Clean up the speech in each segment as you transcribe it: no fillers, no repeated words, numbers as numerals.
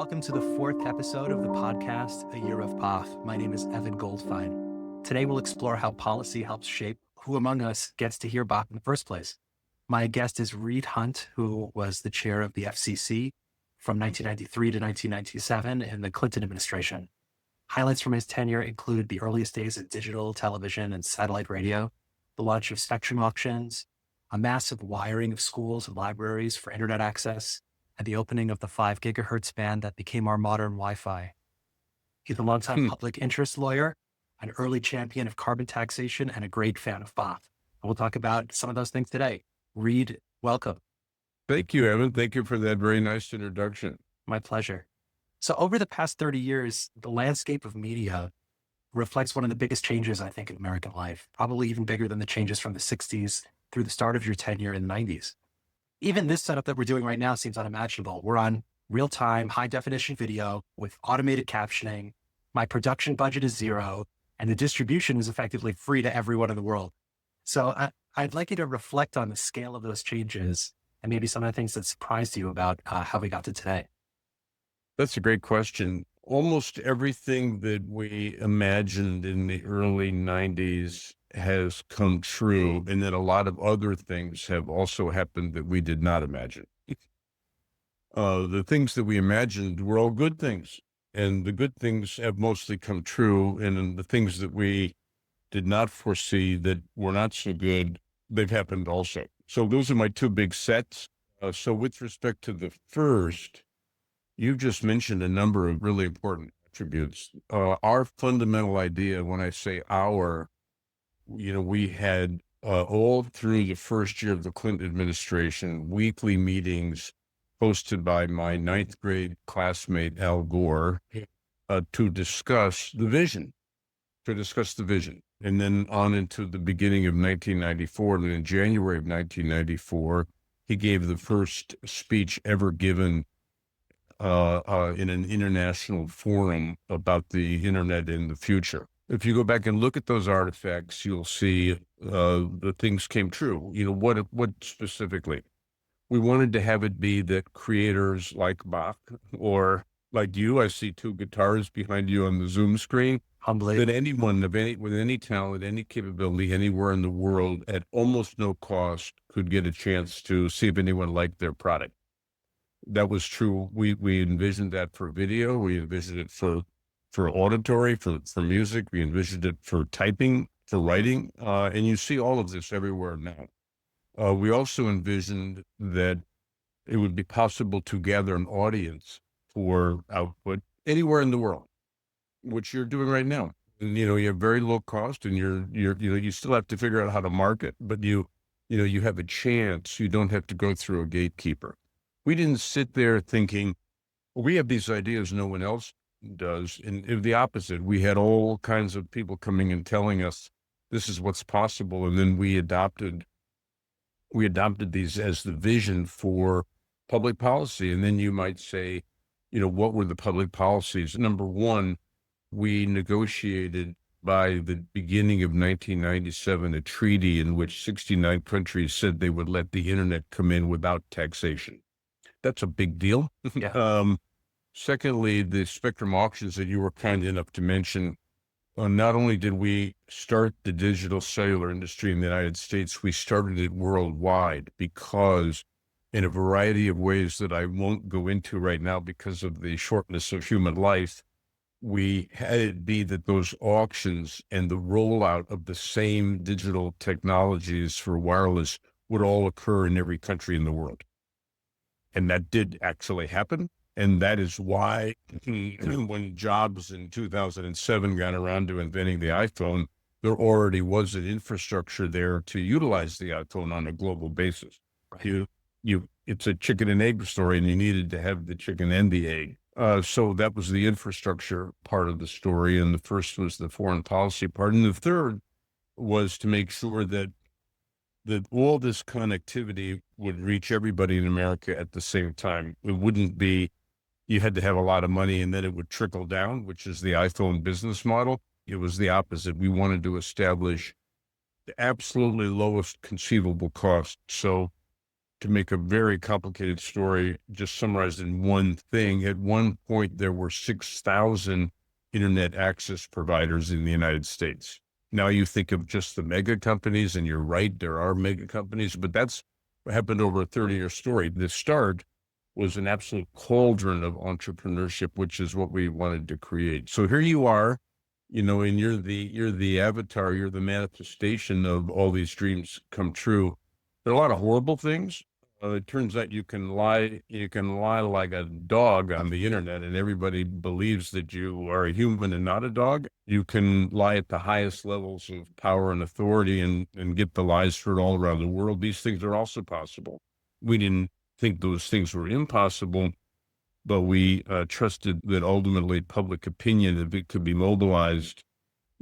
welcome to the fourth episode of the podcast, A Year of Bach. My name is Evan Goldfein. Today we'll explore how policy helps shape who among us gets to hear Bach in the first place. My guest is Hundt, who was the chair of the FCC from 1993 to 1997 in the Clinton administration. Highlights from his tenure include the earliest days of digital television and satellite radio, the launch of spectrum auctions, a massive wiring of schools and libraries for internet access, and the opening of the 5 gigahertz band that became our modern Wi-Fi. He's a longtime public interest lawyer, an early champion of carbon taxation, and a great fan of Bach. And we'll talk about some of those things today. Reed, welcome. Thank you, Evan. Thank you for that very nice introduction. My pleasure. So over the past 30 years, the landscape of media reflects one of the biggest changes, I think, in American life, probably even bigger than the changes from the 60s through the start of your tenure in the 90s. Even this setup that we're doing right now seems unimaginable. We're on real-time, high-definition video with automated captioning. My production budget is zero, and the distribution is effectively free to everyone in the world. So I'd like you to reflect on the scale of those changes and maybe some of the things that surprised you about how we got to today. That's a great question. Almost everything that we imagined in the early 90s has come true, and then a lot of other things have also happened that we did not imagine. The things that we imagined were all good things, and the good things have mostly come true, and the things that we did not foresee that were not so good, they've happened also. So those are my two big sets. So with respect to the first, you've just mentioned a number of really important attributes. Our fundamental idea, when I say our, we had all through the first year of the Clinton administration, weekly meetings hosted by my 9th grade classmate, Al Gore, to discuss the vision. And then on into the beginning of 1994, and in January of 1994, he gave the first speech ever given in an international forum about the internet in the future. If you go back and look at those artifacts, you'll see the things came true. What specifically? We wanted to have it be that creators like Bach or like you, I see 2 guitars behind you on the Zoom screen, Humbly. that anyone with any talent, any capability, anywhere in the world at almost no cost could get a chance to see if anyone liked their product. That was true. We envisioned that for video. We envisioned it for auditory, for music. We envisioned it for typing, for writing. And you see all of this everywhere now. We also envisioned that it would be possible to gather an audience for output anywhere in the world, which you're doing right now. And, you have very low cost, and you still have to figure out how to market, but you have a chance. You don't have to go through a gatekeeper. We didn't sit there thinking, well, we have these ideas no one else does. And the opposite, we had all kinds of people coming and telling us this is what's possible. And then we adopted these as the vision for public policy. And then you might say, what were the public policies? Number one, we negotiated by the beginning of 1997 a treaty in which 69 countries said they would let the internet come in without taxation. That's a big deal. Yeah. Secondly, the spectrum auctions that you were kind enough to mention, not only did we start the digital cellular industry in the United States, we started it worldwide because in a variety of ways that I won't go into right now because of the shortness of human life, we had it be that those auctions and the rollout of the same digital technologies for wireless would all occur in every country in the world. And that did actually happen. And that is why when Jobs in 2007 got around to inventing the iPhone, there already was an infrastructure there to utilize the iPhone on a global basis. Right. It's a chicken and egg story, and you needed to have the chicken and the egg. So that was the infrastructure part of the story. And the first was the foreign policy part. And the third was to make sure that all this connectivity would reach everybody in America at the same time. It wouldn't be, you had to have a lot of money and then it would trickle down, which is the iPhone business model. It was the opposite. We wanted to establish the absolutely lowest conceivable cost. So to make a very complicated story just summarized in one thing, at one point there were 6,000 internet access providers in the United States. Now you think of just the mega companies, and you're right, there are mega companies, but that's what happened over a 30-year story. The start was an absolute cauldron of entrepreneurship, which is what we wanted to create. So here you are, and you're the avatar, you're the manifestation of all these dreams come true. There are a lot of horrible things. It turns out you can lie like a dog on the internet, and everybody believes that you are a human and not a dog. You can lie at the highest levels of power and authority and get the lies heard all around the world. These things are also possible. We didn't think those things were impossible, but we trusted that ultimately public opinion, if it could be mobilized,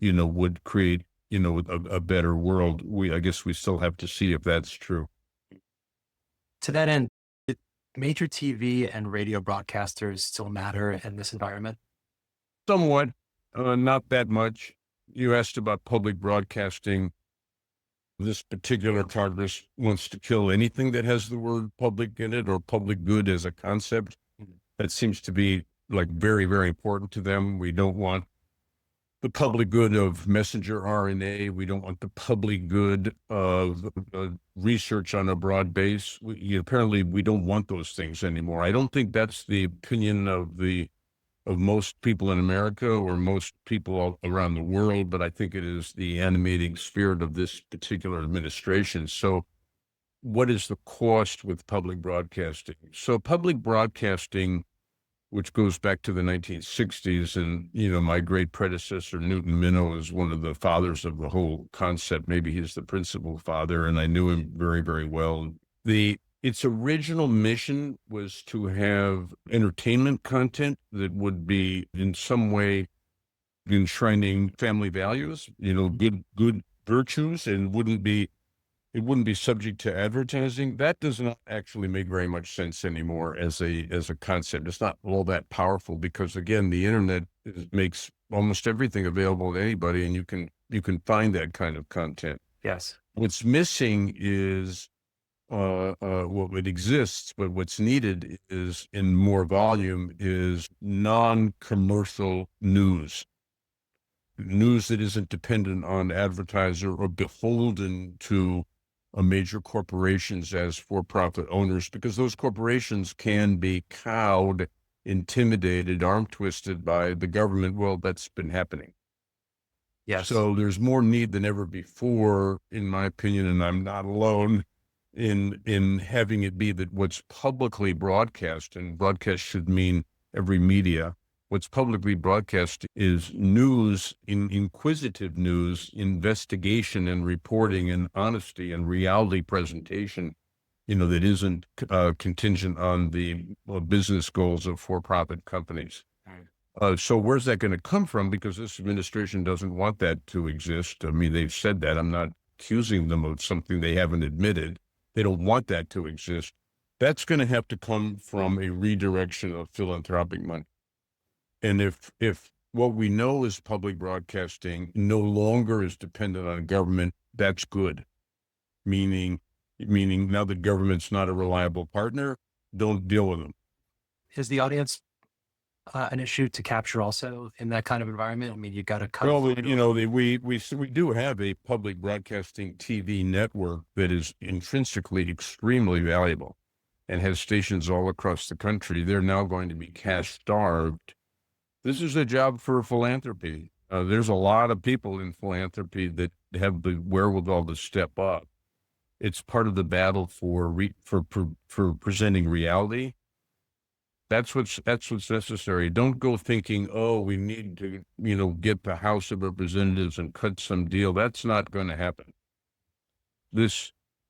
would create, a better world. I guess we still have to see if that's true. To that end, did major TV and radio broadcasters still matter in this environment? Somewhat, not that much. You asked about public broadcasting. This particular Congress wants to kill anything that has the word public in it or public good as a concept. That seems to be like very, very important to them. We don't want the public good of messenger RNA. We don't want the public good of research on a broad base. Apparently, we don't want those things anymore. I don't think that's the opinion of most people in America or most people around the world, but I think it is the animating spirit of this particular administration. So what is the cost with public broadcasting? So public broadcasting, which goes back to the 1960s, and, my great predecessor, Newton Minow, is one of the fathers of the whole concept. Maybe he's the principal father, and I knew him very, very well. Its original mission was to have entertainment content that would be in some way enshrining family values, good virtues, and it wouldn't be subject to advertising. That does not actually make very much sense anymore as a concept. It's not all that powerful because, again, the internet makes almost everything available to anybody, and you can find that kind of content. Yes. What's missing is what exists, but what's needed is in more volume is non-commercial news that isn't dependent on advertiser or beholden to major corporations as for-profit owners, because those corporations can be cowed, intimidated, arm twisted by the government. Well, that's been happening. Yes. So there's more need than ever before, in my opinion, and I'm not alone in having it be that what's publicly broadcast, and broadcast should mean every media, what's publicly broadcast is news, inquisitive news, investigation and reporting and honesty and reality presentation, that isn't contingent on the business goals of for-profit companies. So where's that going to come from? Because this administration doesn't want that to exist. I mean, they've said that. I'm not accusing them of something they haven't admitted. They don't want that to exist. That's going to have to come from a redirection of philanthropic money. And if what we know is public broadcasting no longer is dependent on government, that's good. Meaning now the government's not a reliable partner, don't deal with them. Is the audience an issue to capture also in that kind of environment? I mean, you got to cut. Well, we do have a public broadcasting TV network that is intrinsically extremely valuable and has stations all across the country. They're now going to be cash starved. This is a job for philanthropy. There's a lot of people in philanthropy that have the wherewithal to step up. It's part of the battle for presenting reality. That's what's necessary. Don't go thinking, oh, we need to, get the House of Representatives and cut some deal. That's not going to happen.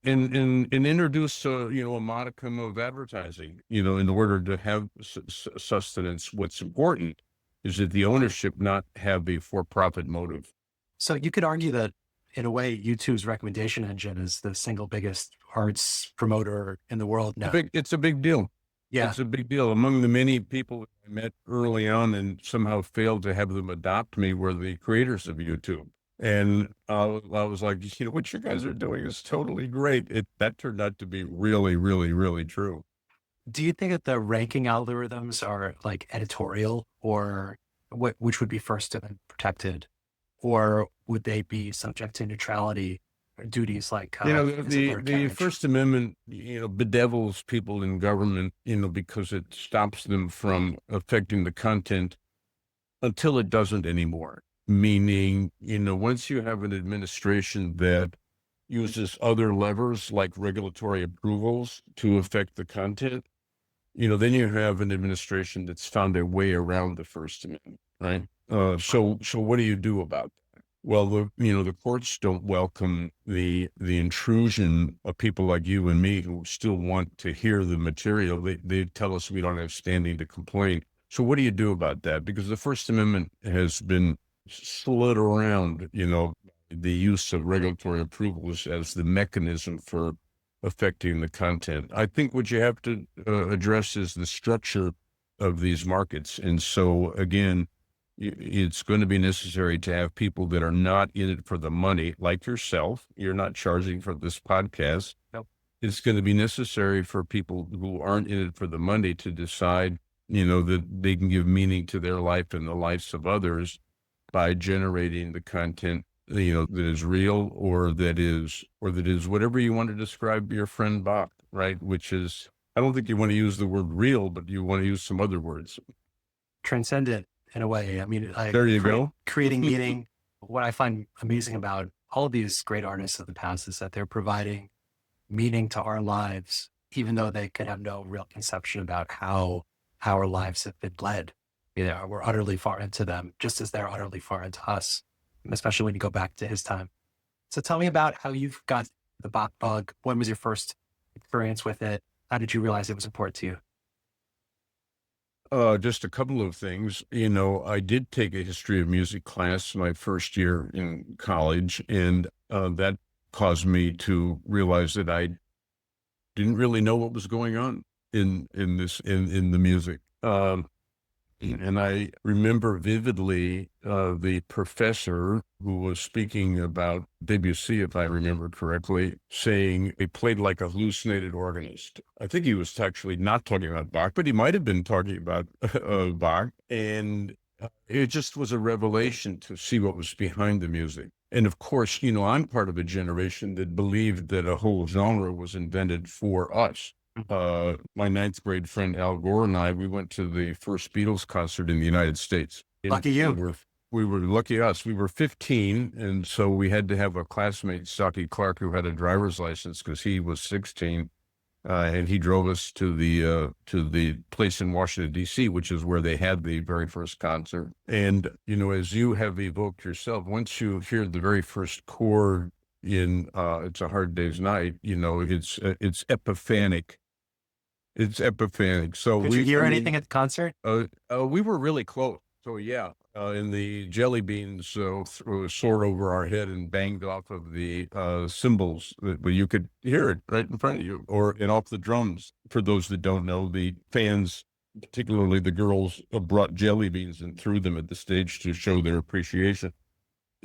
And introduce, a modicum of advertising, in order to have sustenance. What's important is that the ownership not have a for-profit motive. So you could argue that, in a way, YouTube's recommendation engine is the single biggest arts promoter in the world now. It's a big deal. Yeah. It's a big deal. Among the many people I met early on and somehow failed to have them adopt me were the creators of YouTube. And I was like, what you guys are doing is totally great. That turned out to be really, really, really true. Do you think that the ranking algorithms are like editorial, or which would be first and protected, or would they be subject to neutrality or duties like, is it word The carriage? First Amendment, bedevils people in government, because it stops them from affecting the content until it doesn't anymore. Meaning, once you have an administration that uses other levers like regulatory approvals to affect the content, then you have an administration that's found their way around the First Amendment, right? So what do you do about that? Well, the courts don't welcome the intrusion of people like you and me who still want to hear the material. They tell us we don't have standing to complain. So what do you do about that? Because the First Amendment has been slid around, the use of regulatory approvals as the mechanism for affecting the content. I think what you have to address is the structure of these markets. And so, again, it's going to be necessary to have people that are not in it for the money, like yourself. You're not charging for this podcast. Nope. It's going to be necessary for people who aren't in it for the money to decide, that they can give meaning to their life and the lives of others by generating the content that is real, or that is whatever you want to describe your friend Bach, right? Which is, I don't think you want to use the word real, but you want to use some other words. Transcendent in a way. I mean, There you go. creating meaning. What I find amazing about all of these great artists of the past is that they're providing meaning to our lives, even though they could have no real conception about how our lives have been led. We're utterly far into them, just as they're utterly far into us, especially when you go back to his time. So tell me about how you've got the Bach bug. When was your first experience with it? How did you realize it was important to you? Just a couple of things. I did take a history of music class my first year in college, and that caused me to realize that I didn't really know what was going on in the music. And I remember vividly the professor who was speaking about Debussy, if I remember correctly, saying he played like a hallucinated organist. I think he was actually not talking about Bach, but he might have been talking about Bach. And it just was a revelation to see what was behind the music. And of course, I'm part of a generation that believed that a whole genre was invented for us. My ninth grade friend Al Gore and I, we went to the first Beatles concert in the United States. Lucky you. We were lucky us. We were 15, and so we had to have a classmate, Stocky Clark, who had a driver's license because he was 16, and he drove us to the place in Washington D.C., which is where they had the very first concert. And as you have evoked yourself, once you hear the very first chord in "It's a Hard Day's Night," it's epiphanic. It's epiphanic. So Did you hear anything at the concert? we were really close. So yeah, and the jelly beans soared over our head and banged off of the cymbals. But you could hear it right in front of you, and off the drums. For those that don't know, the fans, particularly the girls, brought jelly beans and threw them at the stage to show their appreciation.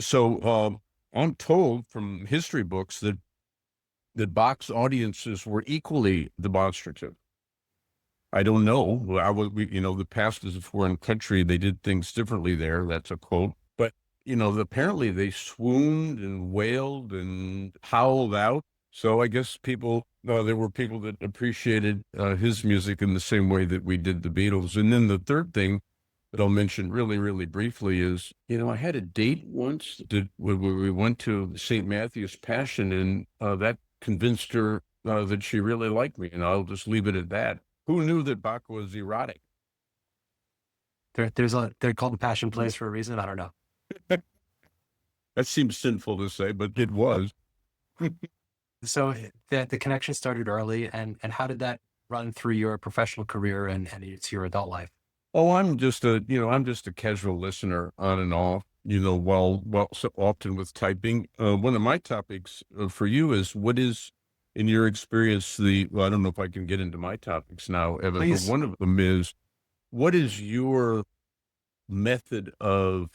So I'm told from history books that Bach's audiences were equally demonstrative. I don't know. The past is a foreign country. They did things differently there. That's a quote. But, apparently they swooned and wailed and howled out. So I guess there were people that appreciated his music in the same way that we did the Beatles. And then the third thing that I'll mention really, really briefly is, I had a date once where we went to St. Matthew's Passion, and that convinced her that she really liked me. And I'll just leave it at that. Who knew that Bach was erotic? They're called the Passion Plays for a reason. I don't know. That seems sinful to say, but it was. So the connection started early, and how did that run through your professional career and into your adult life? Oh, I'm just a casual listener on and off, while so often with typing. One of my topics for you is, what is, in your experience, I don't know if I can get into my topics now, Evan, Please. but one of them is, what is your method of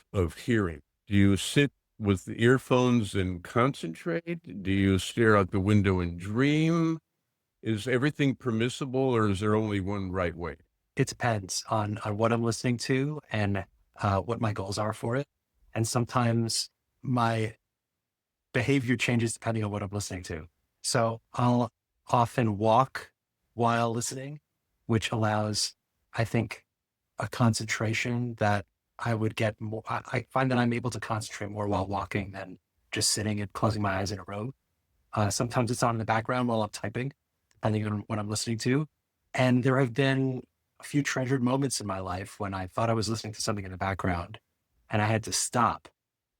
hearing? Do you sit with the earphones and concentrate? Do you stare out the window and dream? Is everything permissible, or is there only one right way? It depends on what I'm listening to and what my goals are for it. And sometimes my behavior changes depending on what I'm listening to. So I'll often walk while listening, which allows, I think, a concentration that I would get more. I find that I'm able to concentrate more while walking than just sitting and closing my eyes in a row. Sometimes it's on in the background while I'm typing, depending on what I'm listening to. And there have been a few treasured moments in my life when I thought I was listening to something in the background and I had to stop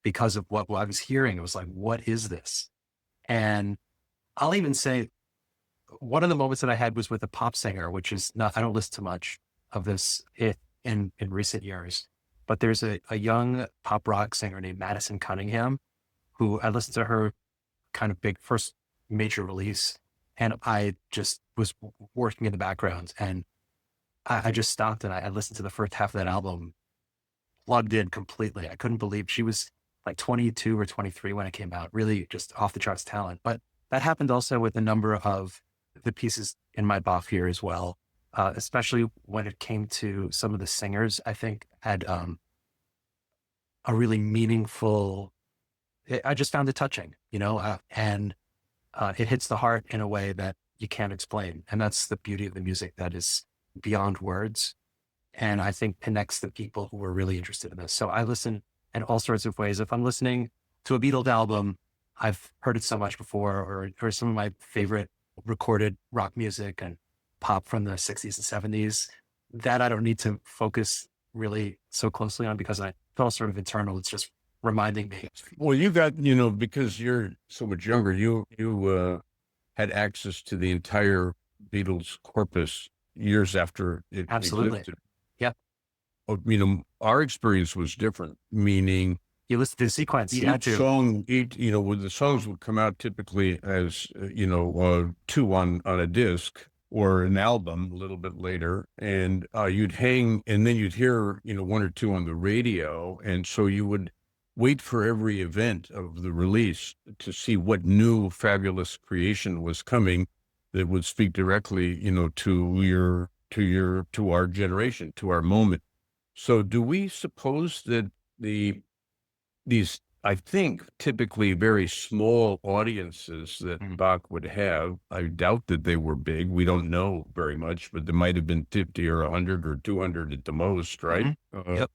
because of what I was hearing. It was like, what is this? And I'll even say one of the moments that I had was with a pop singer, which is not, I don't listen to much of this in recent years, but there's a young pop rock singer named Madison Cunningham, who I listened to her kind of big first major release. And I just was working in the background and I just stopped and I listened to the first half of that album, plugged in completely. I couldn't believe she was like 22 or 23 when it came out, really just off the charts talent. But that happened also with a number of the pieces in my Bach here as well, especially when it came to some of the singers, I think had a really meaningful, I just found it touching, and it hits the heart in a way that you can't explain. And that's the beauty of the music that is beyond words. And I think connects the people who are really interested in this. So I listen in all sorts of ways. If I'm listening to a Beatles album, I've heard it so much before, or some of my favorite recorded rock music and pop from the 60s and 70s, that I don't need to focus really so closely on because it's all sort of internal. It's just reminding me. Well, you got, because you're so much younger, you had access to the entire Beatles corpus years after it Absolutely. existed. Yep. Our experience was different, meaning You listen to the sequence. You had each to. song, when the songs would come out typically as, two on a disc or an album a little bit later, and you'd hang, and then you'd hear, one or two on the radio. And so you would wait for every event of the release to see what new fabulous creation was coming that would speak directly, to our generation, to our moment. So do we suppose that these, I think, typically very small audiences that Bach would have, I doubt that they were big. We don't know very much, but there might have been 50 or 100 or 200 at the most, right? Yep.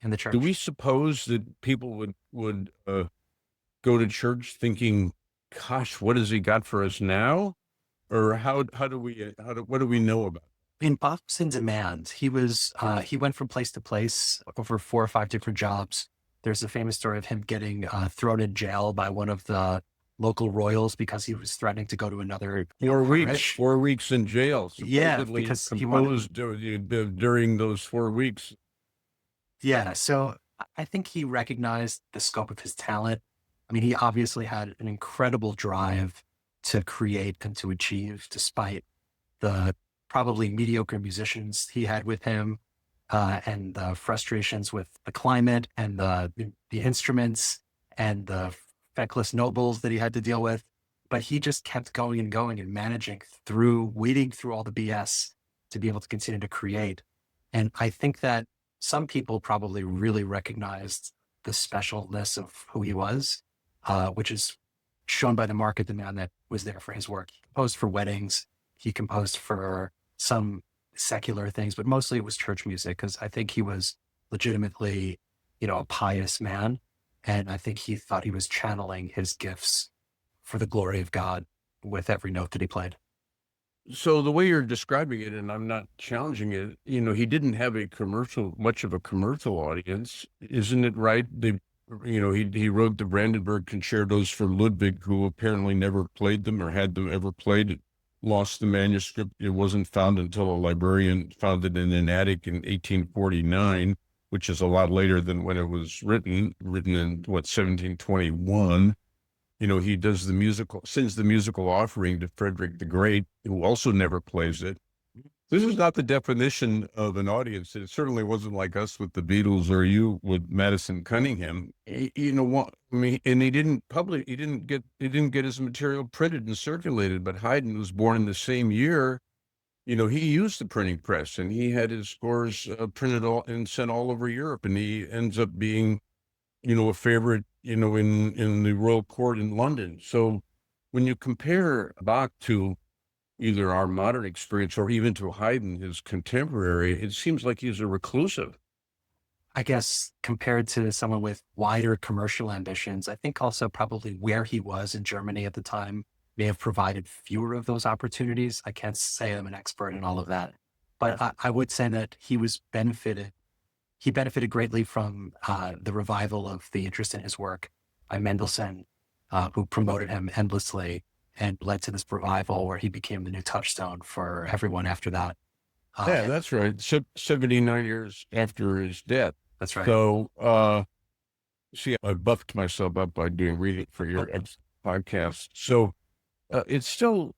In the church. Do we suppose that people would go to church thinking, gosh, what has he got for us now? Or what do we know about it? In Bach's in demand, he went from place to place over 4 or 5 different jobs. There's a famous story of him getting thrown in jail by one of the local royals because he was threatening to go to another 4 weeks in jail. Yeah, because he composed during those 4 weeks. Yeah, so I think he recognized the scope of his talent. I mean, he obviously had an incredible drive to create and to achieve, despite the probably mediocre musicians he had with him, and the frustrations with the climate and the instruments and the feckless nobles that he had to deal with. But he just kept going and going and managing wading through all the BS to be able to continue to create. And I think that some people probably really recognized the specialness of who he was, which is shown by the market demand that was there for his work. He composed for weddings. He composed for some secular things, but mostly it was church music because I think he was legitimately, a pious man. And I think he thought he was channeling his gifts for the glory of God with every note that he played. So the way you're describing it, and I'm not challenging it, he didn't have much of a commercial audience. Isn't it right? He wrote the Brandenburg concertos for Ludwig, who apparently never played them or had them ever played. Lost the manuscript. It wasn't found until a librarian found it in an attic in 1849, which is a lot later than when it was written in 1721. He does sends the musical offering to Frederick the Great, who also never plays it. This is not the definition of an audience. It certainly wasn't like us with the Beatles or you with Madison Cunningham. You know what? I mean, and he didn't get his material printed and circulated. But Haydn was born in the same year. You know, he used the printing press and he had his scores printed all and sent all over Europe. And he ends up being, you know, a favorite, you know, in the royal court in London. So when you compare Bach to either our modern experience or even to Haydn, his contemporary, it seems like he's a reclusive. I guess compared to someone with wider commercial ambitions, I think also probably where he was in Germany at the time may have provided fewer of those opportunities. I can't say I'm an expert in all of that, but I would say that he benefited greatly from the revival of the interest in his work by Mendelssohn, who promoted him endlessly and led to this revival where he became the new touchstone for everyone after that. Yeah, that's right. 79 years after his death. That's right. So, see, I buffed myself up by doing reading for your podcast. So, it still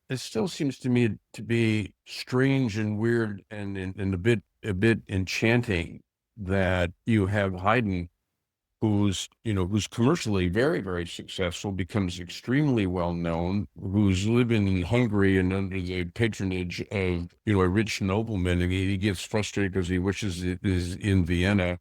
seems to me to be strange and weird and a bit enchanting that you have Haydn, who's commercially very, very successful, becomes extremely well known, who's living in Hungary and under the patronage of, you know, a rich nobleman, and he gets frustrated because he wishes it is in Vienna.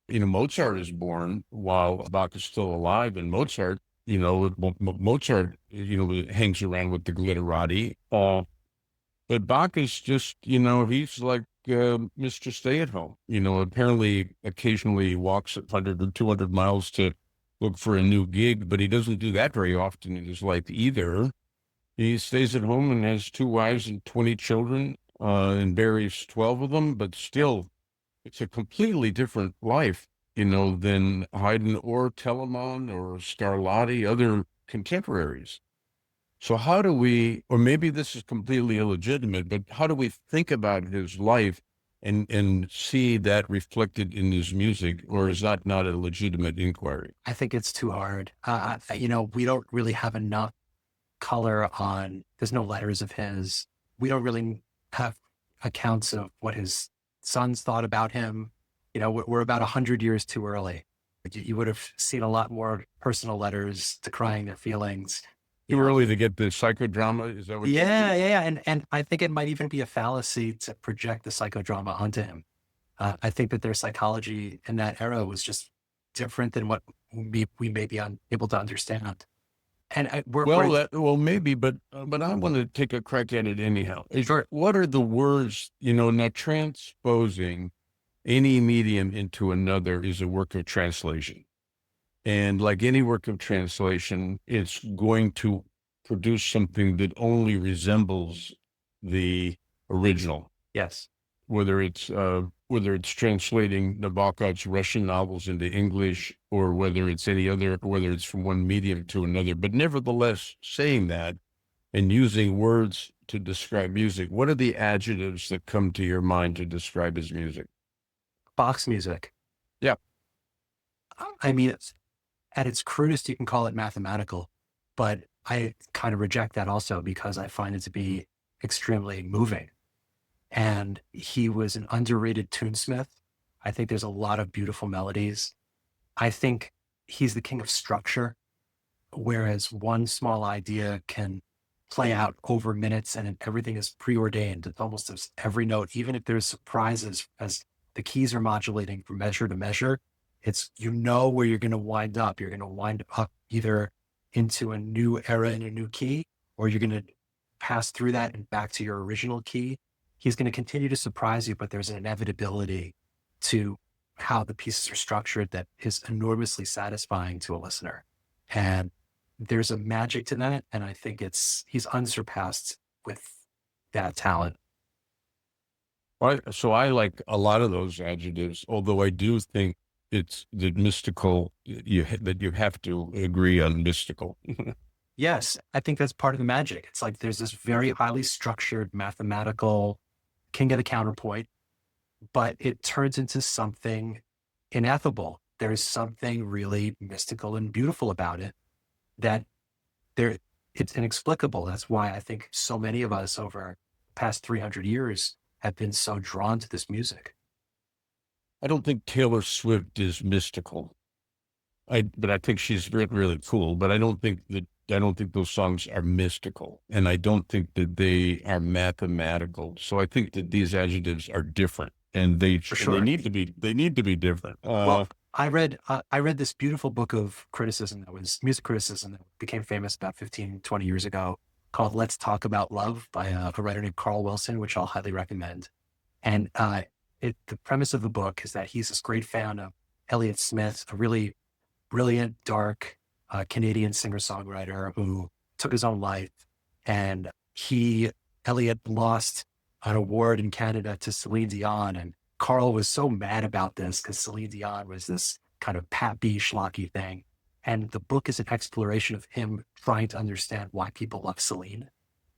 You know, Mozart is born while Bach is still alive, and Mozart, you know, Mozart, you know, hangs around with the glitterati. But Bach is just, you know, he's like Mr. Stay at Home. You know, apparently occasionally he walks 100 or 200 miles to look for a new gig, but he doesn't do that very often in his life either. He stays at home and has 2 wives and 20 children and buries 12 of them, but still, it's a completely different life, you know, than Haydn or Telemann or Scarlatti, other contemporaries. So how do we, or maybe this is completely illegitimate, but how do we think about his life and see that reflected in his music, or is that not a legitimate inquiry? I think it's too hard. You know, we don't really have enough color on, there's no letters of his. We don't really have accounts of what his sons thought about him. You know, we're about 100 years too early. You would have seen a lot more personal letters decrying their feelings. Too early to get the psychodrama? Is that what Yeah. And I think it might even be a fallacy to project the psychodrama onto him. I think that their psychology in that era was just different than what we may be able to understand. And well, maybe, but I want to take a crack at it anyhow. Sure. What are the words, you know, not transposing any medium into another is a work of translation. And like any work of translation, it's going to produce something that only resembles the original. Yes. Whether it's translating Nabokov's Russian novels into English, or whether it's whether it's from one medium to another. But nevertheless, saying that and using words to describe music, what are the adjectives that come to your mind to describe his music? Bach's music. Yeah. I mean, at its crudest, you can call it mathematical, but I kind of reject that also because I find it to be extremely moving. And he was an underrated tunesmith. I think there's a lot of beautiful melodies. I think he's the king of structure, whereas one small idea can play out over minutes and everything is preordained. It's almost as every note, even if there's surprises as the keys are modulating from measure to measure, it's, you know, where you're going to wind up. You're going to wind up either into a new era in a new key, or you're going to pass through that and back to your original key. He's going to continue to surprise you, but there's an inevitability to how the pieces are structured that is enormously satisfying to a listener. And there's a magic to that. And I think he's unsurpassed with that talent. So I like a lot of those adjectives, although I do think it's the mystical, that you have to agree on mystical. Yes, I think that's part of the magic. It's like there's this very highly structured mathematical king of the counterpoint, but it turns into something ineffable. There's something really mystical and beautiful about it that it's inexplicable. That's why I think so many of us over the past 300 years have been so drawn to this music? I don't think Taylor Swift is mystical. But I think she's really, really cool. But I don't think those songs are mystical, and I don't think that they are mathematical. So I think that these adjectives are different, and For they sure. need to be different. Well, I read this beautiful book of criticism that was music criticism that became famous about 15, 20 years ago called Let's Talk About Love by a writer named Carl Wilson, which I'll highly recommend. And the premise of the book is that he's this great fan of Elliott Smith, a really brilliant, dark Canadian singer-songwriter who took his own life. And Elliott lost an award in Canada to Celine Dion. And Carl was so mad about this because Celine Dion was this kind of pappy, schlocky thing. And the book is an exploration of him trying to understand why people love Celine.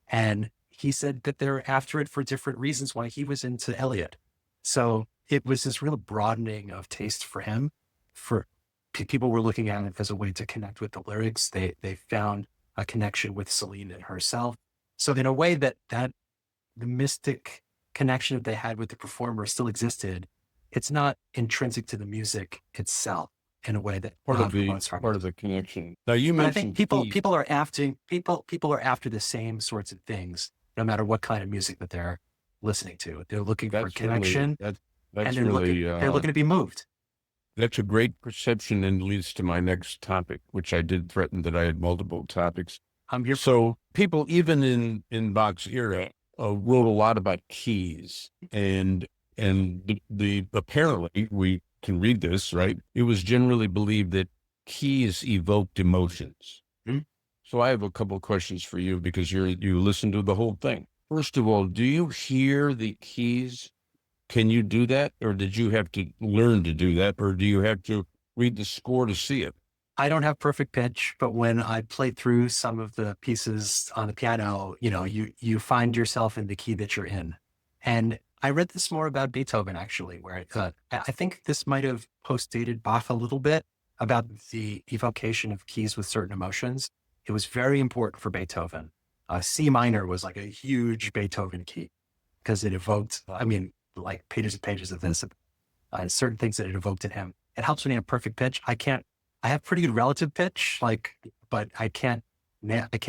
And he said that they're after it for different reasons why he was into Elliott. So it was this real broadening of taste for him. For people were looking at it as a way to connect with the lyrics. They found a connection with Celine and herself. So in a way that the mystic connection that they had with the performer still existed, it's not intrinsic to the music itself in a way that promotes harmony. Part of the connection. Now you But I think mentioned keys. people are after the same sorts of things, no matter what kind of music that they're listening to. They're looking for connection, and That's they're looking to be moved. that's a great perception, and leads to my next topic, which I did threaten that I had multiple topics. I'm here. So people, even in Bach's era, wrote a lot about keys, and the apparently we can read this, right. It was generally believed that keys evoked emotions. Mhm. So I have a couple of questions for you, because you listen to the whole thing. First of all, do you hear the keys? Can you do that, or did you have to learn to do that, or do you have to read the score to see it? I don't have perfect pitch, but when I played through some of the pieces on the piano, you find yourself in the key that you're in. And I read this more about Beethoven, actually, where I think this might have postdated Bach a little bit about the evocation of keys with certain emotions. It was very important for Beethoven. C minor was like a huge Beethoven key because it evoked, I mean, like pages and pages of this, certain things that it evoked in him. It helps when you have perfect pitch. I have pretty good relative pitch, but I can't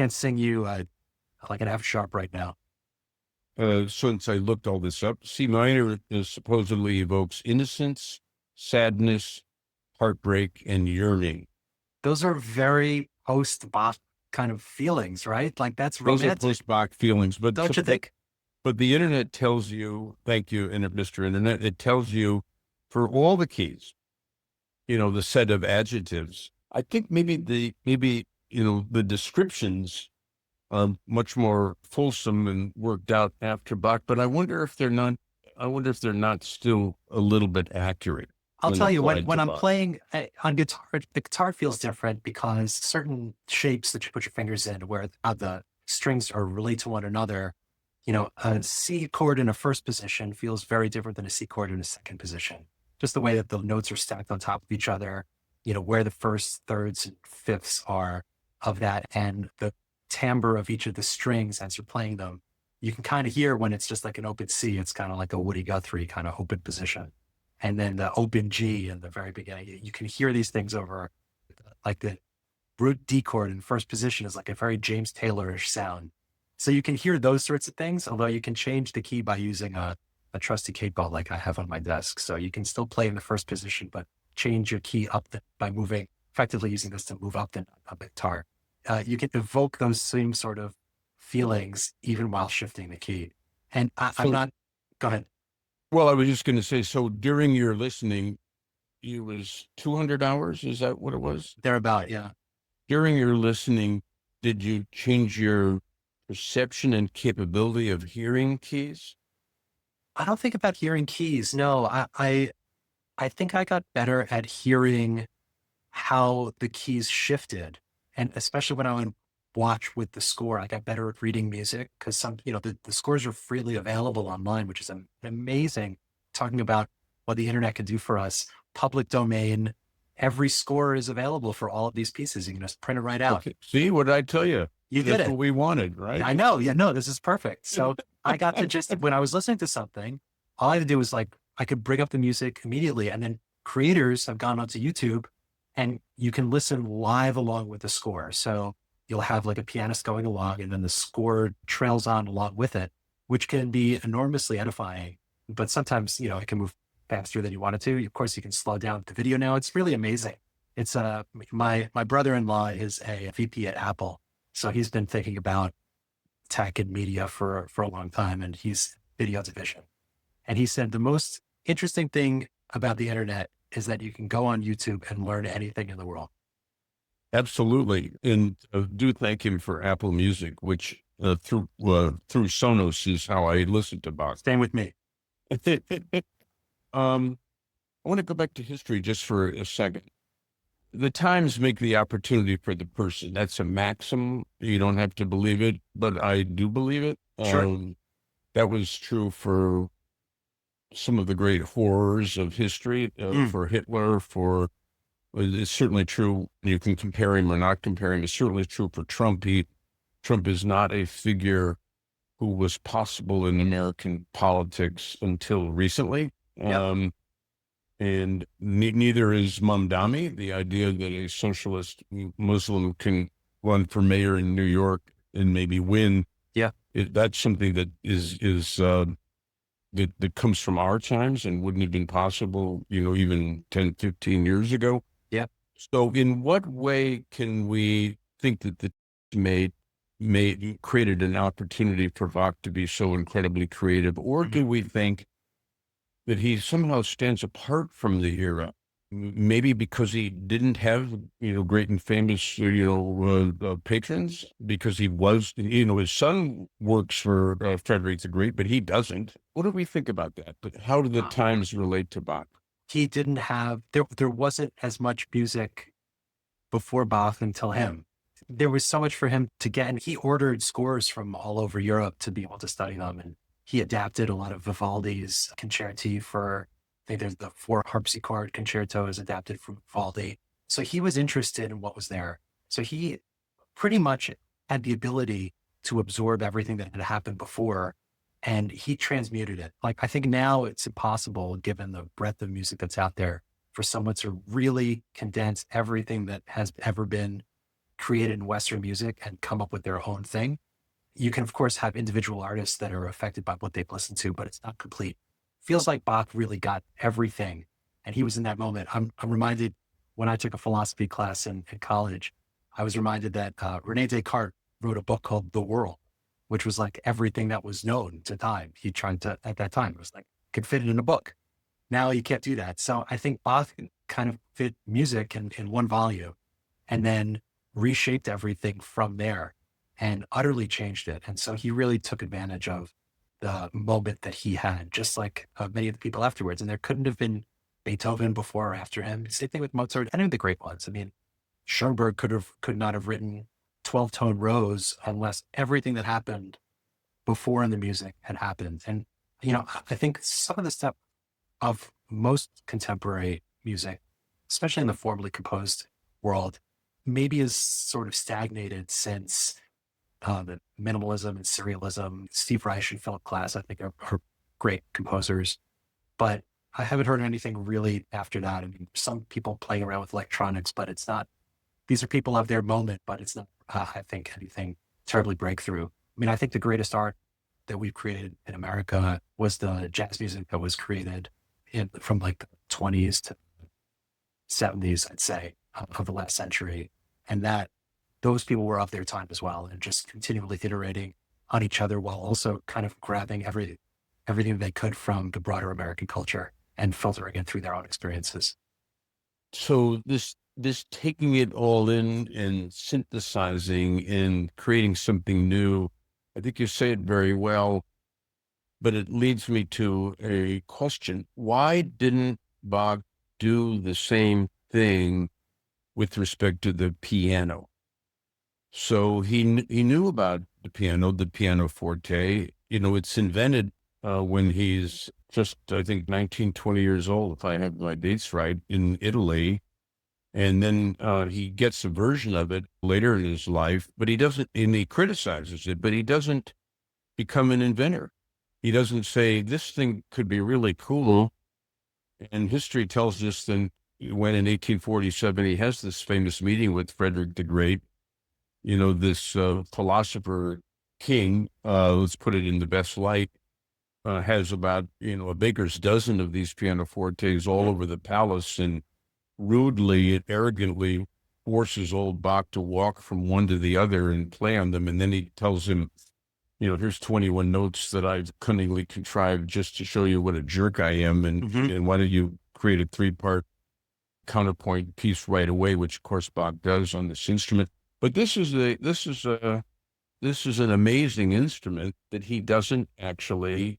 sing you like an F sharp right now. Since I looked all this up, C minor supposedly evokes innocence, sadness, heartbreak, and yearning. Those are very post-Bach kind of feelings, right? Like that's Those romantic. are post-Bach feelings, but Don't you think? But the internet tells you, thank you, Mr. Internet, it tells you for all the keys, the set of adjectives. I think maybe the descriptions are much more fulsome and worked out after Bach, but I wonder if they're not still a little bit accurate. I'll tell you, when I'm Bach. playing on guitar, the guitar feels different because certain shapes that you put your fingers in, where how the strings are relate to one another. A C chord in a first position feels very different than a C chord in a second position. Just the way that the notes are stacked on top of each other, where the first, thirds, and fifths are of that, and the timbre of each of the strings as you're playing them. You can kind of hear when it's just like an open C, it's kind of like a Woody Guthrie kind of open position. And then the open G in the very beginning, you can hear these things over, like the root D chord in first position is like a very James Taylor-ish sound. So you can hear those sorts of things, although you can change the key by using a trusty Kate ball like I have on my desk. So you can still play in the first position, but change your key up by moving, effectively using this to move up the guitar. You can evoke those same sort of feelings even while shifting the key. And I'm not, go ahead. Well, I was just going to say, so during your listening, it was 200 hours. Is that what it was? Thereabout, yeah. During your listening, did you change your perception and capability of hearing keys? I don't think about hearing keys. No, I think I got better at hearing how the keys shifted. And especially when I would watch with the score, I got better at reading music because the scores are freely available online, which is amazing. Talking about what the internet can do for us, public domain, every score is available for all of these pieces. You can just print it right out. Okay. See what I tell you? You did That's it. what we wanted, right? I know. Yeah, no, this is perfect. So I got to just, when I was listening to something, all I had to do was like, I could bring up the music immediately. And then creators have gone onto YouTube and you can listen live along with the score. So you'll have like a pianist going along and then the score trails on along with it, which can be enormously edifying. But sometimes, it can move faster than you want it to. Of course, you can slow down the video now. It's really amazing. It's my brother-in-law is a VP at Apple. So he's been thinking about tech and media for a long time, and he's video division. And he said the most interesting thing about the internet is that you can go on YouTube and learn anything in the world. Absolutely. And do thank him for Apple Music, which through Sonos is how I listen to Bach. Same with me. I want to go back to history just for a second. The times make the opportunity for the person. That's a maxim. You don't have to believe it, but I do believe it. Sure. That was true for some of the great horrors of history, for Hitler, it's certainly true. You can compare him or not compare him. It's certainly true for Trump. Trump is not a figure who was possible in American politics until recently. Yep. And neither is Mamdani. The idea that a socialist Muslim can run for mayor in New York and maybe win. Yeah. That's something that that comes from our times and wouldn't have been possible, even 10, 15 years ago. Yeah. So in what way can we think that the created an opportunity for Bach to be so incredibly creative? Or do we think that he somehow stands apart from the era, maybe because he didn't have, great and famous, patrons, because he was, his son works for Frederick the Great, but he doesn't. What do we think about that? But how do the times relate to Bach? He didn't have, there wasn't as much music before Bach until him. There was so much for him to get, and he ordered scores from all over Europe to be able to study them. And he adapted a lot of Vivaldi's concerti for, I think there's the 4 harpsichord concerto is adapted from Vivaldi. So he was interested in what was there. So he pretty much had the ability to absorb everything that had happened before, and he transmuted it. Like, I think now it's impossible, given the breadth of music that's out there, for someone to really condense everything that has ever been created in Western music and come up with their own thing. You can, of course, have individual artists that are affected by what they've listened to, but it's not complete. Feels like Bach really got everything. And he was in that moment. I'm reminded when I took a philosophy class in college, I was reminded that Rene Descartes wrote a book called The World, which was like everything that was known to time. He tried to, at that time, it was like, could fit it in a book. Now you can't do that. So I think Bach kind of fit music in one volume and then reshaped everything from there and utterly changed it. And so he really took advantage of the moment that he had, just like many of the people afterwards. And there couldn't have been Beethoven before or after him. Same thing with Mozart, any of the great ones. I mean, Schoenberg could not have written 12-tone Rose unless everything that happened before in the music had happened. And, I think some of the stuff of most contemporary music, especially in the formally composed world, maybe is sort of stagnated since the minimalism and serialism. Steve Reich and Philip Glass, I think, are great composers, but I haven't heard anything really after that. I mean, some people playing around with electronics, but it's not, these are people of their moment, but it's not, I think, anything terribly breakthrough. I mean, I think the greatest art that we've created in America was the jazz music that was created from like the 20s to 70s, I'd say, of the last century. And that those people were of their time as well, and just continually iterating on each other while also kind of grabbing everything they could from the broader American culture and filtering it through their own experiences. So this taking it all in and synthesizing and creating something new, I think you say it very well, but it leads me to a question. Why didn't Bach do the same thing with respect to the piano? So he knew about the pianoforte. It's invented when he's just, I think, 19, 20 years old, if I have my dates right, in Italy. And then he gets a version of it later in his life, but he doesn't, and he criticizes it, but he doesn't become an inventor. He doesn't say, this thing could be really cool. And history tells us that when in 1847, he has this famous meeting with Frederick the Great, this philosopher king, let's put it in the best light, has about, a baker's dozen of these pianofortes all over the palace, and rudely and arrogantly forces old Bach to walk from one to the other and play on them. And then he tells him, here's 21 notes that I've cunningly contrived just to show you what a jerk I am. And why don't you create a 3-part counterpoint piece right away, which of course Bach does on this instrument. But this is an amazing instrument that he doesn't actually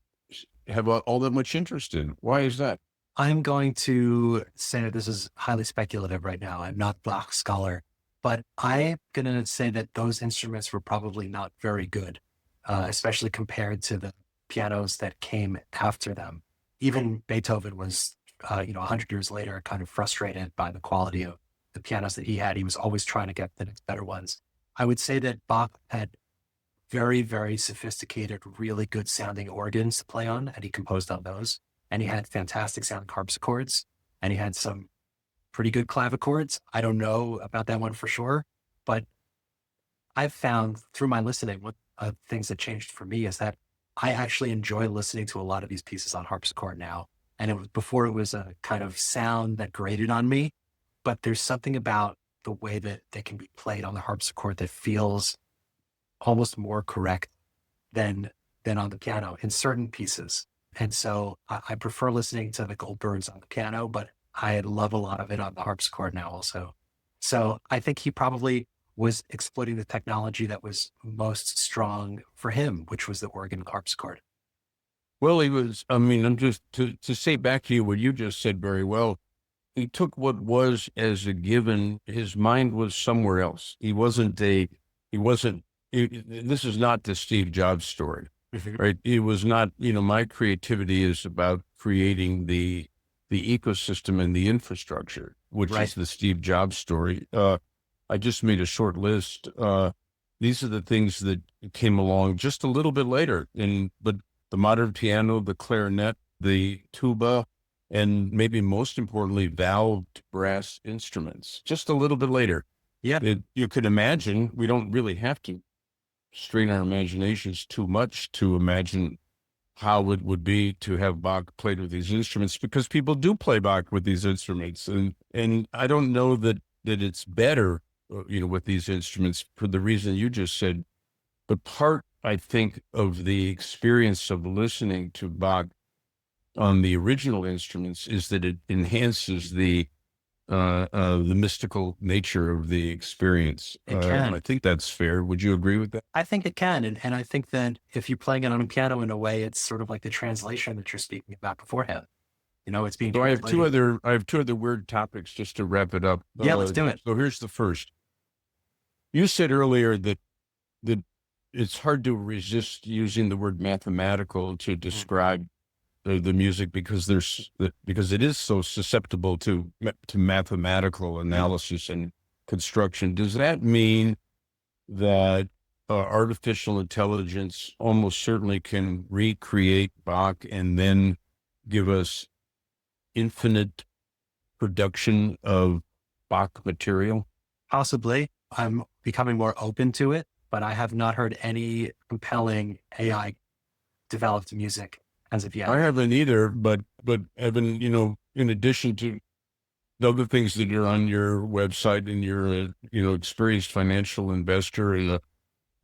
have all that much interest in. Why is that? I'm going to say that this is highly speculative right now. I'm not Bach scholar, but I'm going to say that those instruments were probably not very good, especially compared to the pianos that came after them. Even Beethoven was, 100 years later, kind of frustrated by the quality of the pianos that he had. He was always trying to get the next better ones. I would say that Bach had very, very sophisticated, really good sounding organs to play on, and he composed on those. And he had fantastic sounding harpsichords, and he had some pretty good clavichords. I don't know about that one for sure, but I've found through my listening, one of the things that changed for me is that I actually enjoy listening to a lot of these pieces on harpsichord now. And before it was a kind of sound that grated on me, but there's something about the way that they can be played on the harpsichord that feels almost more correct than on the piano in certain pieces. And so I prefer listening to the Goldbergs on the piano, but I love a lot of it on the harpsichord now also. So I think he probably was exploiting the technology that was most strong for him, which was the organ harpsichord. Well, he was, I'm just to say back to you what you just said very well. He took what was as a given. His mind was somewhere else. This is not the Steve Jobs story. Right. It was not, my creativity is about creating the ecosystem and the infrastructure, which Right. is the Steve Jobs story. I just made a short list. These are the things that came along just a little bit later, but the modern piano, the clarinet, the tuba, and maybe most importantly, valved brass instruments, just a little bit later. Yeah. You could imagine, we don't really have to strain our imaginations too much to imagine how it would be to have Bach played with these instruments, because people do play Bach with these instruments. And I don't know that it's better, with these instruments for the reason you just said, but part, I think, of the experience of listening to Bach on the original instruments is that it enhances the mystical nature of the experience. It can. I think that's fair. Would you agree with that? I think it can. And I think that if you're playing it on a piano in a way, it's sort of like the translation that you're speaking about beforehand. It's being So translated. I have two other weird topics just to wrap it up. Yeah, let's do it. So here's the first. You said earlier that it's hard to resist using the word mathematical to describe the music because it is so susceptible to mathematical analysis and construction. Does that mean that artificial intelligence almost certainly can recreate Bach and then give us infinite production of Bach material? Possibly. I'm becoming more open to it, but I have not heard any compelling AI developed music as of yet. I haven't either, but Evan, in addition to the other things that are on your website, and you're a, experienced financial investor and a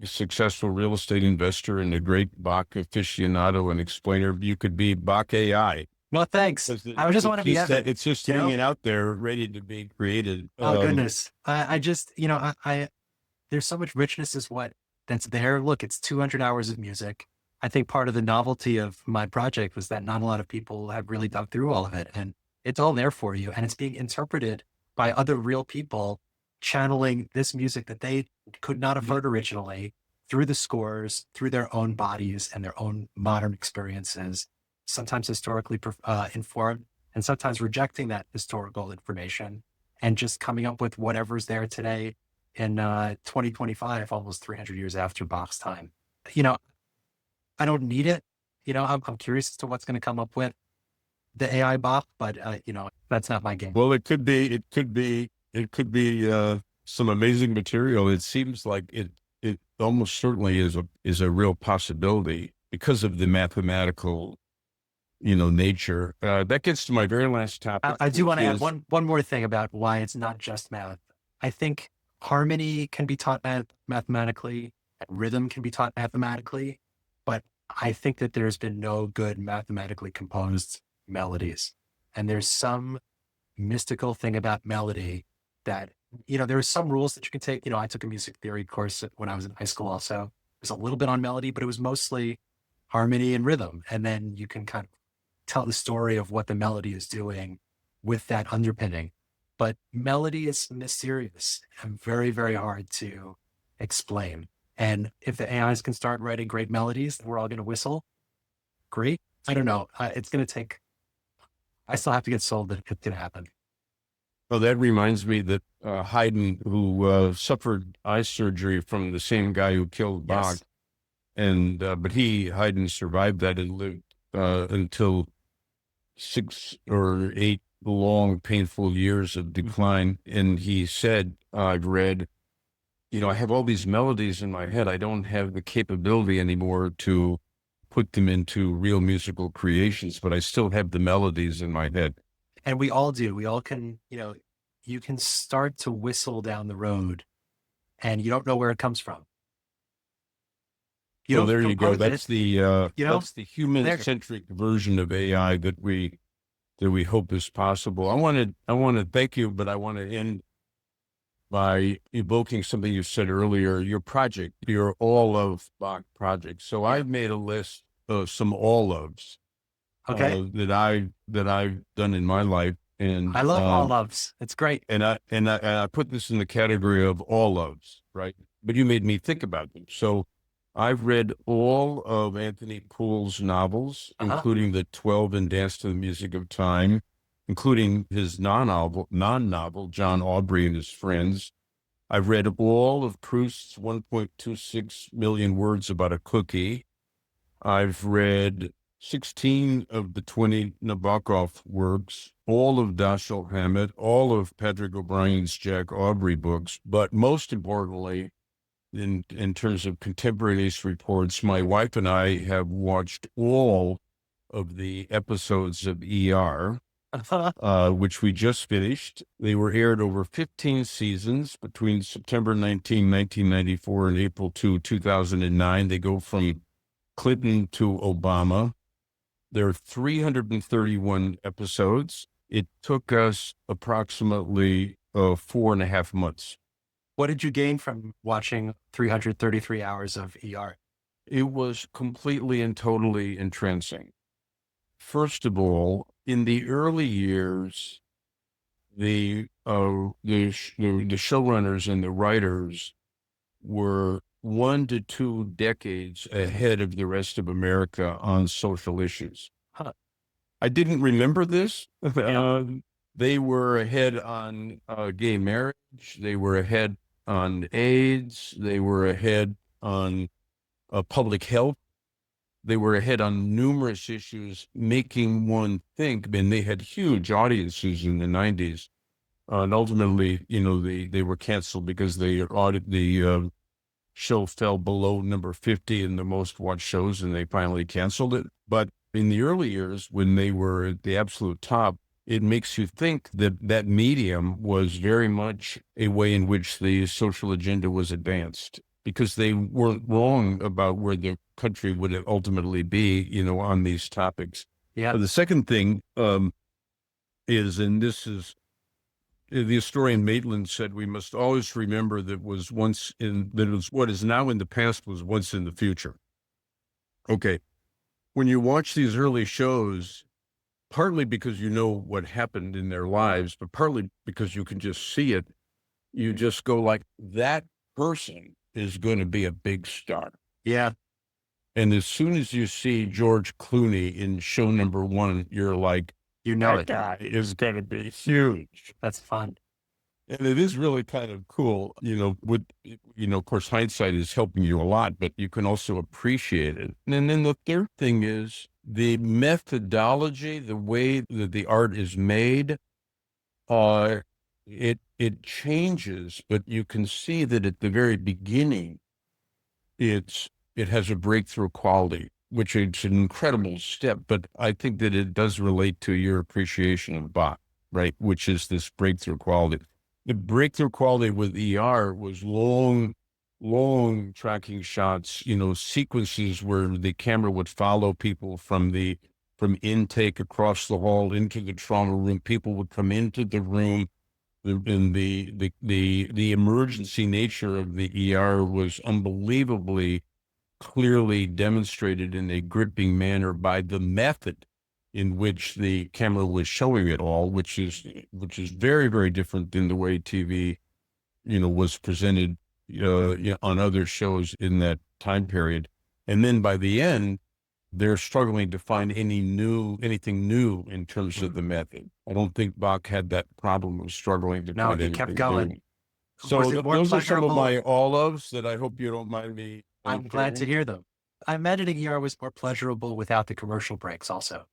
successful real estate investor and a great Bach aficionado and explainer, you could be Bach AI. Well, thanks. I just want to be Evan. It's just hanging out there ready to be created. Oh, goodness. I just, there's so much richness that's there. Look, it's 200 hours of music. I think part of the novelty of my project was that not a lot of people have really dug through all of it, and it's all there for you. And it's being interpreted by other real people channeling this music that they could not have heard originally through the scores, through their own bodies and their own modern experiences, sometimes historically informed and sometimes rejecting that historical information and just coming up with whatever's there today in 2025, almost 300 years after Bach's time. You know, I don't need it. I'm curious as to what's going to come up with the AI Bach, but that's not my game. Well, it could be some amazing material. It seems like it almost certainly is a real possibility because of the mathematical, nature. That gets to my very last topic, I do which want to add is, one more thing about why it's not just math. I think harmony can be taught mathematically, and rhythm can be taught mathematically, but I think that there's been no good mathematically composed melodies. And there's some mystical thing about melody that, there are some rules that you can take. I took a music theory course when I was in high school also. There's a little bit on melody, but it was mostly harmony and rhythm. And then you can kind of tell the story of what the melody is doing with that underpinning. But melody is mysterious and very, very hard to explain. And if the AIs can start writing great melodies, we're all going to whistle. Great. I don't know. It's going to take, I still have to get sold that it's going to happen. well, that reminds me that Haydn, who suffered eye surgery from the same guy who killed Bach, Yes. and but Haydn survived that and lived until 6 or 8 long, painful years of decline. And he said, I've read, I have all these melodies in my head. I don't have the capability anymore to put them into real musical creations, but I still have the melodies in my head. And we all do. We all can, you can start to whistle down the road and you don't know where it comes from. You So don't there you go. compose That's it, the human-centric version of AI that we hope is possible. I want to thank you, but I want to end by evoking something you said earlier, your project, your all of Bach project. So I've made a list of some all ofs Okay. that I've done in my life. And I love all loves. It's great. and I put this in the category of all ofs, right? But you made me think about them. So I've read all of Anthony Poole's novels, including the 12 and Dance to the Music of Time, including his non-novel, John Aubrey and His Friends. I've read all of Proust's 1.26 million words about a cookie. I've read 16 of the 20 Nabokov works, all of Dashiell Hammett, all of Patrick O'Brien's Jack Aubrey books, but most importantly, in terms of contemporaneous reports, my wife and I have watched all of the episodes of ER, which we just finished. They were aired over 15 seasons between September 19, 1994 and April 2, 2009. They go from Clinton to Obama. There are 331 episodes. It took us approximately 4.5 months. What did you gain from watching 333 hours of ER? It was completely and totally entrancing. First of all, in the early years, the showrunners and the writers were 1 to 2 decades ahead of the rest of America on social issues. Huh. I didn't remember this. Yeah. They were ahead on gay marriage. They were ahead on AIDS. They were ahead on public health. They were ahead on numerous issues, making one think. And they had huge audiences in the 90s. And ultimately, they were canceled because the show fell below number 50 in the most watched shows, and they finally canceled it. But in the early years, when they were at the absolute top, it makes you think that that medium was very much a way in which the social agenda was advanced, because they weren't wrong about where the country would ultimately be, on these topics. Yeah. The second thing is, and this is, the historian Maitland said, we must always remember that what is now in the past was once in the future. Okay. When you watch these early shows, partly because you know what happened in their lives, but partly because you can just see it, you just go like, that person is going to be a big star. Yeah. And as soon as you see George Clooney in show number 1, you're like, that guy is going to be huge. That's fun. And it is really kind of cool, of course, hindsight is helping you a lot, but you can also appreciate it. And then the third thing is the methodology, the way that the art is made, it changes, but you can see that at the very beginning, it has a breakthrough quality, which is an incredible step. But I think that it does relate to your appreciation of Bach, right? Which is this breakthrough quality. The breakthrough quality with ER was long tracking shots, sequences where the camera would follow people from intake across the hall into the trauma room. People would come into the room. And the emergency nature of the ER was unbelievably clearly demonstrated in a gripping manner by the method in which the camera was showing it all, which is very, very different than the way TV, was presented, on other shows in that time period. And then by the end, they're struggling to find anything new in terms of the method. I don't think Bach had that problem of struggling to No, find he kept anything going. new. So Was it more those are some of pleasurable? my all-ofs that I hope you don't mind me I'm glad to sharing. hear them. I imagine ER was more pleasurable without the commercial breaks also.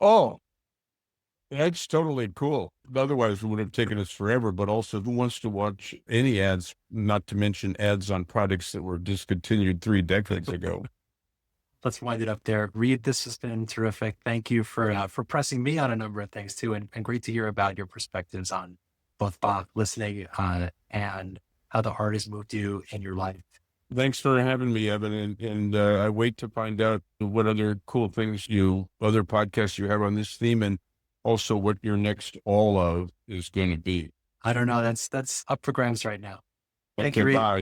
Oh, that's totally cool. Otherwise, it would have taken us forever. But also, who wants to watch any ads, not to mention ads on products that were discontinued 3 decades ago? Let's wind it up there. Reed, this has been terrific. Thank you for pressing me on a number of things too, and great to hear about your perspectives on both Bach, listening, and how the art has moved you in your life. Thanks for having me, Evan. And I wait to find out what other cool things other podcasts you have on this theme, and also what your next all of is going to be. I don't know. That's up for grabs right now. Thank you, Okay, Reed. bye.